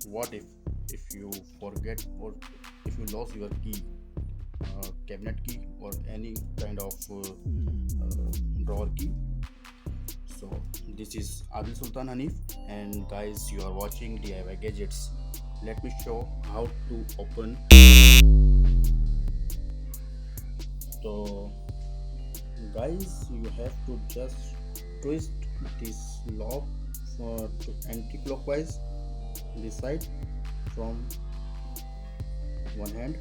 what if you forget or if you lost your key, cabinet key or any kind of drawer key? So this is Adil Sultan Hanif, and guys, you are watching DIY gadgets. Let me show how to open. So guys, you have to just twist this lock for to anti-clockwise this side from one hand,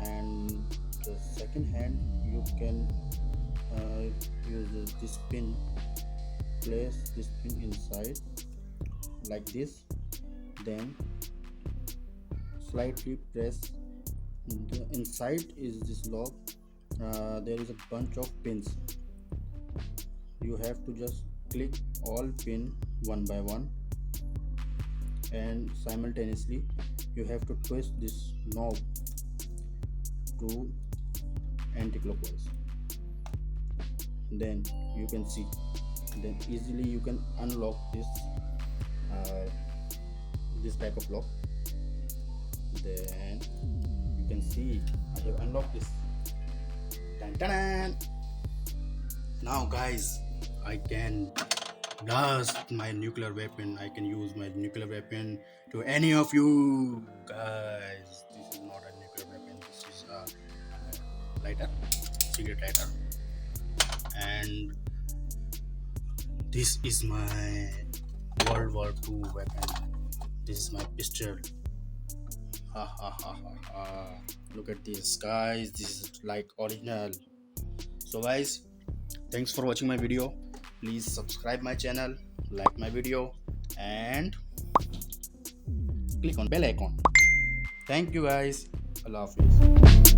and the second hand you can use this pin. Place this pin inside like this, then slightly press. The inside is this lock. There is a bunch of pins. You have to just click all pin one by one, and simultaneously you have to twist this knob to anti-clockwise. Then you can see, then easily you can unlock uh, this type of lock. Then you can see I have unlocked this. Dun, dun, dun. Now guys, I can blast my nuclear weapon. I can use my nuclear weapon to any of you guys. This is not a nuclear weapon, this is a lighter, cigarette lighter. And this is my World War II weapon. This is my pistol. Ha ha ha ha ha. Look at this, guys. This is like original. So guys, thanks for watching my video. Please subscribe my channel, like my video, and click on bell icon. Thank you guys. Allah Hafiz.